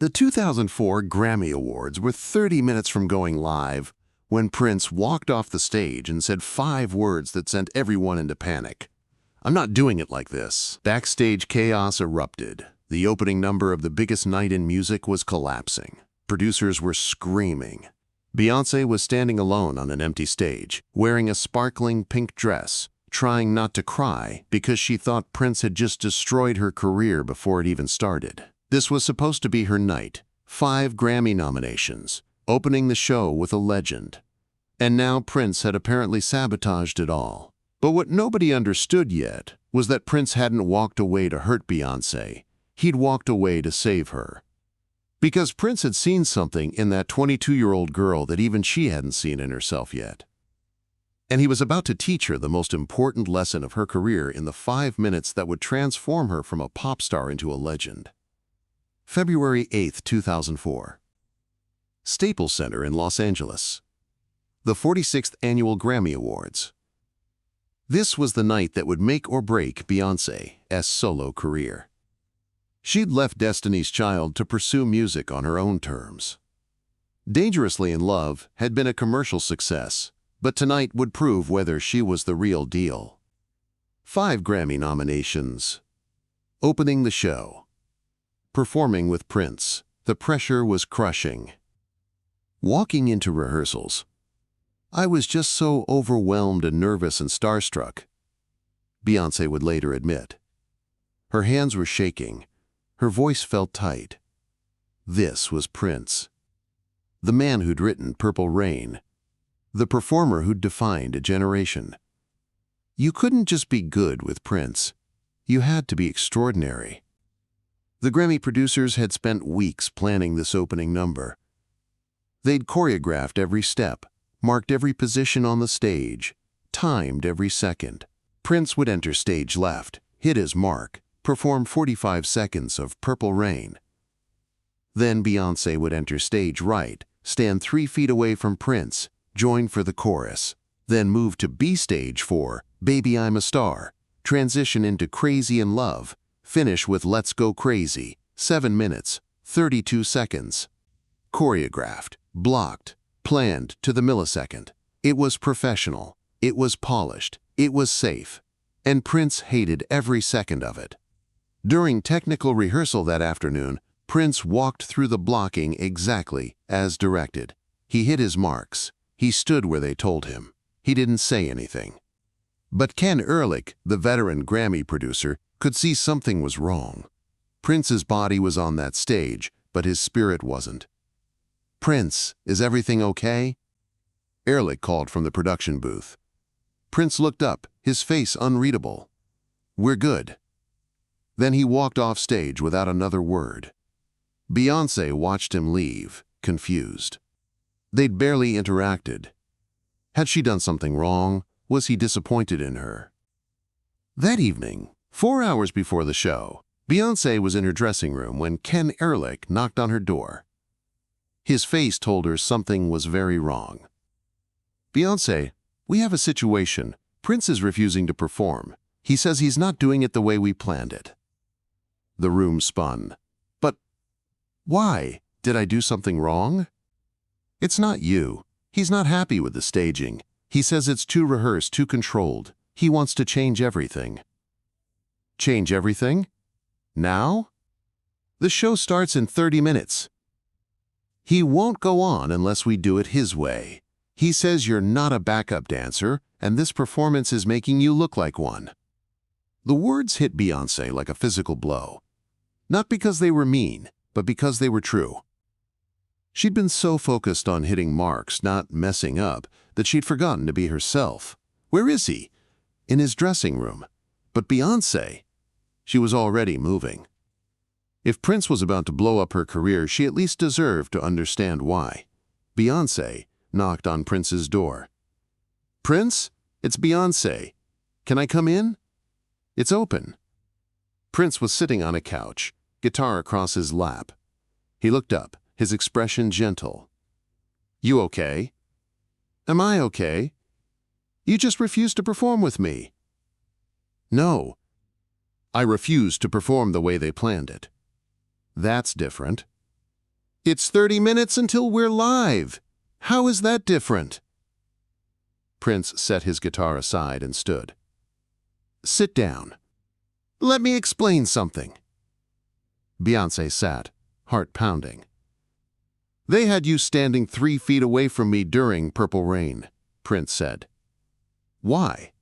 The 2004 Grammy Awards were 30 minutes from going live when Prince walked off the stage and said 5 words that sent everyone into panic. "I'm not doing it like this." Backstage chaos erupted. The opening number of the biggest night in music was collapsing. Producers were screaming. Beyoncé was standing alone on an empty stage, wearing a sparkling pink dress, trying not to cry because she thought Prince had just destroyed her career before it even started. This was supposed to be her night, 5 Grammy nominations, opening the show with a legend. And now Prince had apparently sabotaged it all. But what nobody understood yet was that Prince hadn't walked away to hurt Beyoncé. He'd walked away to save her. Because Prince had seen something in that 22-year-old girl that even she hadn't seen in herself yet. And he was about to teach her the most important lesson of her career in the 5 minutes that would transform her from a pop star into a legend. February 8, 2004. Staples Center in Los Angeles. The 46th Annual Grammy Awards. This was the night that would make or break Beyoncé's solo career. She'd left Destiny's Child to pursue music on her own terms. Dangerously in Love had been a commercial success, but tonight would prove whether she was the real deal. 5 Grammy nominations. Opening the show. Performing with Prince, the pressure was crushing. Walking into rehearsals, "I was just so overwhelmed and nervous and starstruck," Beyoncé would later admit. Her hands were shaking. Her voice felt tight. This was Prince. The man who'd written Purple Rain. The performer who'd defined a generation. You couldn't just be good with Prince. You had to be extraordinary. The Grammy producers had spent weeks planning this opening number. They'd choreographed every step, marked every position on the stage, timed every second. Prince would enter stage left, hit his mark, perform 45 seconds of Purple Rain. Then Beyoncé would enter stage right, stand 3 feet away from Prince, join for the chorus, then move to B stage for Baby I'm a Star, transition into Crazy in Love, finish with Let's Go Crazy, 7 minutes, 32 seconds. Choreographed, blocked, planned to the millisecond. It was professional, it was polished, it was safe, and Prince hated every second of it. During technical rehearsal that afternoon, Prince walked through the blocking exactly as directed. He hit his marks. He stood where they told him. He didn't say anything. But Ken Ehrlich, the veteran Grammy producer, could see something was wrong. Prince's body was on that stage, but his spirit wasn't. "Prince, is everything okay?" Ehrlich called from the production booth. Prince looked up, his face unreadable. "We're good." Then he walked off stage without another word. Beyoncé watched him leave, confused. They'd barely interacted. Had she done something wrong? Was he disappointed in her? That evening, 4 hours before the show, Beyoncé was in her dressing room when Ken Ehrlich knocked on her door. His face told her something was very wrong. "Beyoncé, we have a situation. Prince is refusing to perform. He says he's not doing it the way we planned it." The room spun. "But why? Did I do something wrong?" "It's not you. He's not happy with the staging. He says it's too rehearsed, too controlled. He wants to change everything." "Change everything? Now? The show starts in 30 minutes. "He won't go on unless we do it his way. He says you're not a backup dancer, and this performance is making you look like one." The words hit Beyoncé like a physical blow. Not because they were mean, but because they were true. She'd been so focused on hitting marks, not messing up, that she'd forgotten to be herself. Where is he? In his dressing room. But Beyoncé, she was already moving. If Prince was about to blow up her career, she at least deserved to understand why. Beyoncé knocked on Prince's door. "Prince, it's Beyoncé. Can I come in?" "It's open." Prince was sitting on a couch, guitar across his lap. He looked up, his expression gentle. "You okay?" "Am I okay? You just refused to perform with me." "No. I refused to perform the way they planned it." "That's different." It's 30 minutes until we're live. How is that different? Prince set his guitar aside and stood. Sit down. Let me explain something. Beyonce sat, heart pounding. They had you standing 3 feet away from me during Purple Rain, Prince said. Why?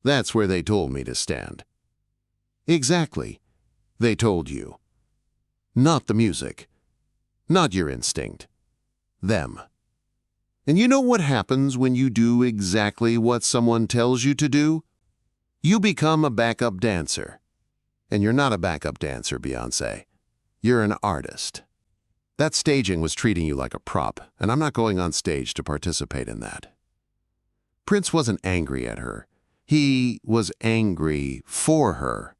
That's where they told me to stand. Exactly. They told you. Not the music. Not your instinct. Them. And you know what happens when you do exactly what someone tells you to do? You become a backup dancer. And you're not a backup dancer, Beyonce. You're an artist. That staging was treating you like a prop, and I'm not going on stage to participate in that. Prince wasn't angry at her. He was angry for her.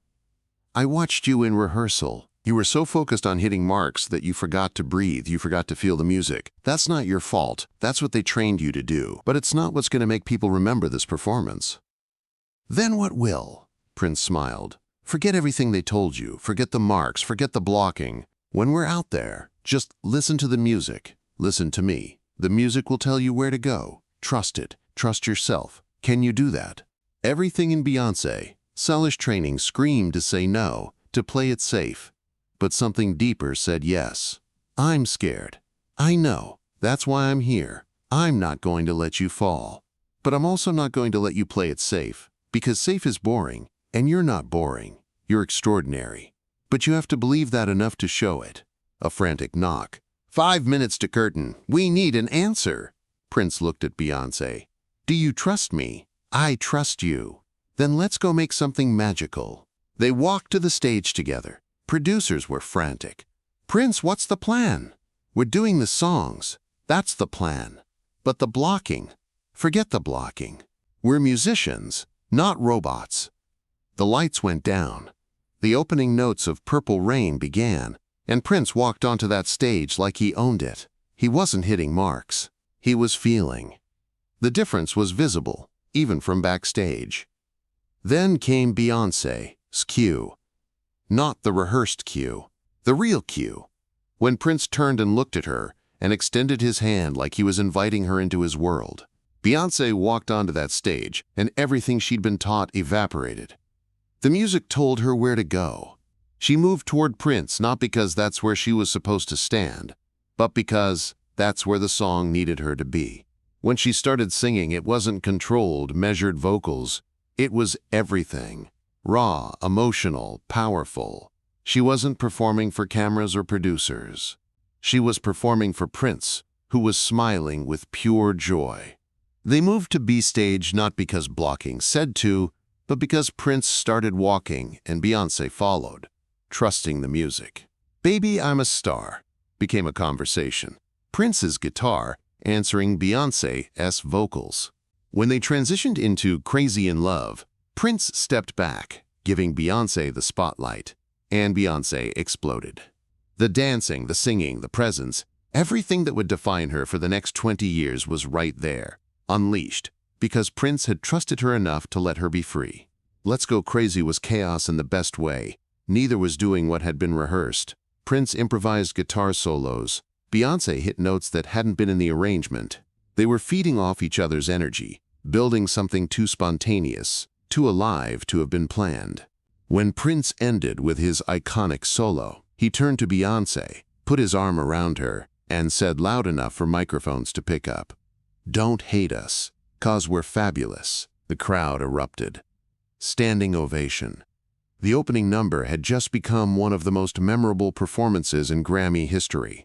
I watched you in rehearsal. You were so focused on hitting marks that you forgot to breathe, you forgot to feel the music. That's not your fault. That's what they trained you to do. But it's not what's going to make people remember this performance. Then what will? Prince smiled. Forget everything they told you. Forget the marks. Forget the blocking. When we're out there, just listen to the music. Listen to me. The music will tell you where to go. Trust it. Trust yourself. Can you do that? Everything in Beyonce, Salish training screamed to say no, to play it safe. But something deeper said yes. I'm scared. I know. That's why I'm here. I'm not going to let you fall. But I'm also not going to let you play it safe, because safe is boring, and you're not boring. You're extraordinary. But you have to believe that enough to show it. A frantic knock. 5 minutes to curtain. We need an answer. Prince looked at Beyonce. Do you trust me? I trust you. Then let's go make something magical. They walked to the stage together. Producers were frantic. Prince, what's the plan? We're doing the songs. That's the plan. But the blocking. Forget the blocking. We're musicians, not robots. The lights went down. The opening notes of Purple Rain began, and Prince walked onto that stage like he owned it. He wasn't hitting marks. He was feeling. The difference was visible, even from backstage. Then came Beyonce's cue. Not the rehearsed cue, the real cue. When Prince turned and looked at her and extended his hand like he was inviting her into his world, Beyonce walked onto that stage and everything she'd been taught evaporated. The music told her where to go. She moved toward Prince not because that's where she was supposed to stand, but because that's where the song needed her to be. When she started singing, it wasn't controlled, measured vocals. It was everything. Raw, emotional, powerful. She wasn't performing for cameras or producers. She was performing for Prince, who was smiling with pure joy. They moved to B stage not because blocking said to, but because Prince started walking and Beyonce followed, trusting the music. Baby, I'm a Star became a conversation. Prince's guitar answering Beyonce's vocals. When they transitioned into Crazy in Love, Prince stepped back, giving Beyonce the spotlight, and Beyonce exploded. The dancing, the singing, the presence, everything that would define her for the next 20 years was right there, unleashed, because Prince had trusted her enough to let her be free. Let's Go Crazy was chaos in the best way. Neither was doing what had been rehearsed. Prince improvised guitar solos. Beyonce hit notes that hadn't been in the arrangement. They were feeding off each other's energy, building something too spontaneous, too alive to have been planned. When Prince ended with his iconic solo, he turned to Beyonce, put his arm around her, and said loud enough for microphones to pick up, "Don't hate us, 'cause we're fabulous." The crowd erupted. Standing ovation. The opening number had just become one of the most memorable performances in Grammy history.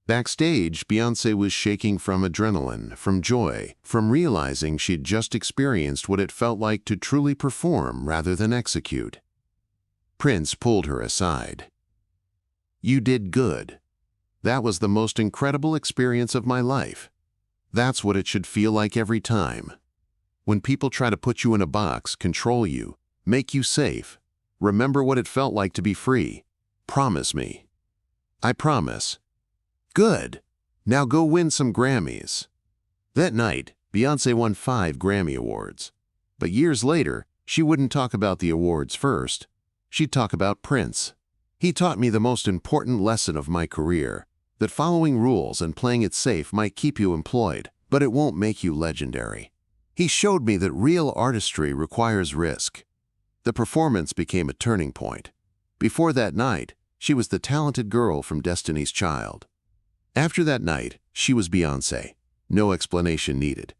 Backstage, Beyonce was shaking from adrenaline, from joy, from realizing she'd just experienced what it felt like to truly perform rather than execute. Prince pulled her aside. "You did good. That was the most incredible experience of my life. That's what it should feel like every time. When people try to put you in a box, control you, make you safe, remember what it felt like to be free. Promise me." "I promise." "Good. Now go win some Grammys." That night, Beyonce won 5 Grammy Awards. But years later, she wouldn't talk about the awards first. She'd talk about Prince. "He taught me the most important lesson of my career. that following rules and playing it safe might keep you employed, but it won't make you legendary. He showed me that real artistry requires risk. The performance became a turning point. Before that night, she was the talented girl from Destiny's Child. After that night, she was Beyoncé. No explanation needed.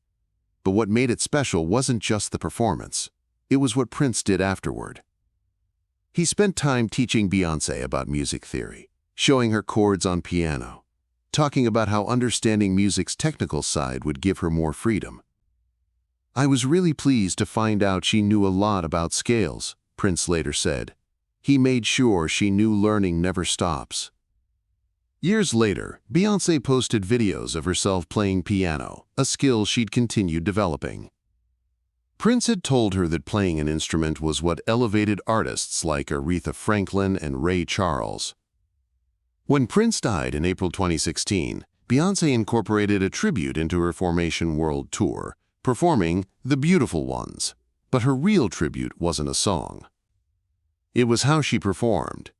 But what made it special wasn't just the performance. It was what Prince did afterward. He spent time teaching Beyoncé about music theory, showing her chords on piano, talking about how understanding music's technical side would give her more freedom. "I was really pleased to find out she knew a lot about scales," Prince later said. "He made sure she knew learning never stops." Years later, Beyoncé posted videos of herself playing piano, a skill she'd continued developing. Prince had told her that playing an instrument was what elevated artists like Aretha Franklin and Ray Charles. When Prince died in April 2016, Beyoncé incorporated a tribute into her Formation World Tour, performing The Beautiful Ones. But her real tribute wasn't a song. It was how she performed.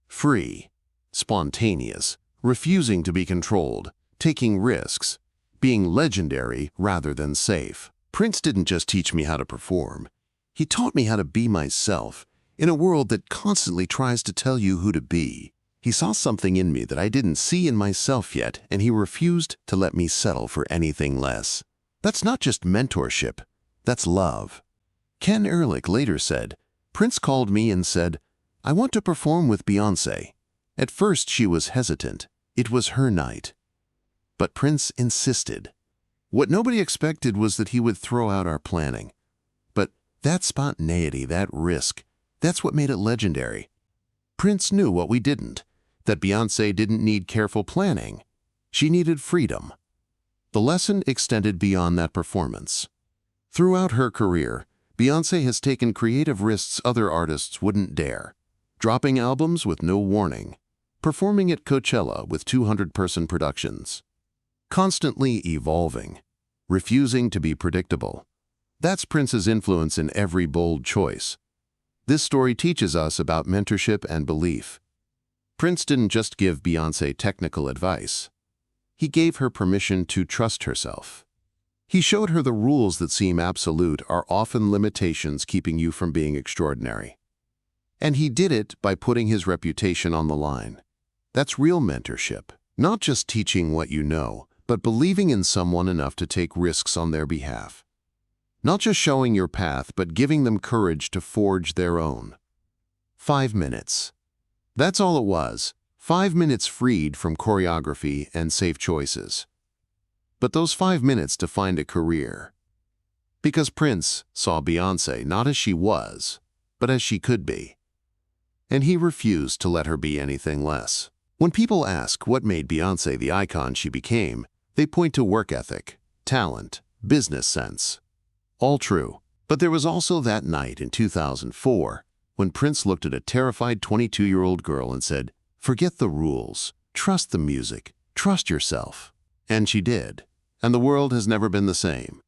Free, spontaneous, refusing to be controlled, taking risks, being legendary rather than safe. Prince didn't just teach me how to perform. He taught me how to be myself in a world that constantly tries to tell you who to be. He saw something in me that I didn't see in myself yet, and he refused to let me settle for anything less. That's not just mentorship, that's love. Ken Ehrlich later said, "Prince called me and said, 'I want to perform with Beyoncé.' At first she was hesitant. It was her night. But Prince insisted. What nobody expected was that he would throw out our planning. But that spontaneity, that risk, that's what made it legendary. Prince knew what we didn't, that Beyoncé didn't need careful planning. She needed freedom." The lesson extended beyond that performance. Throughout her career, Beyoncé has taken creative risks other artists wouldn't dare, dropping albums with no warning, performing at Coachella with 200-person productions, constantly evolving, refusing to be predictable. That's Prince's influence in every bold choice. This story teaches us about mentorship and belief. Prince didn't just give Beyoncé technical advice. He gave her permission to trust herself. He showed her the rules that seem absolute are often limitations keeping you from being extraordinary. And he did it by putting his reputation on the line. That's real mentorship, not just teaching what you know, but believing in someone enough to take risks on their behalf. Not just showing your path, but giving them courage to forge their own. 5 minutes. That's all it was. 5 minutes freed from choreography and safe choices. But those 5 minutes defined a career. Because Prince saw Beyoncé not as she was, but as she could be. And he refused to let her be anything less. When people ask what made Beyoncé the icon she became, they point to work ethic, talent, business sense. All true. But there was also that night in 2004 when Prince looked at a terrified 22-year-old girl and said, "Forget the rules, trust the music, trust yourself." And she did. And the world has never been the same.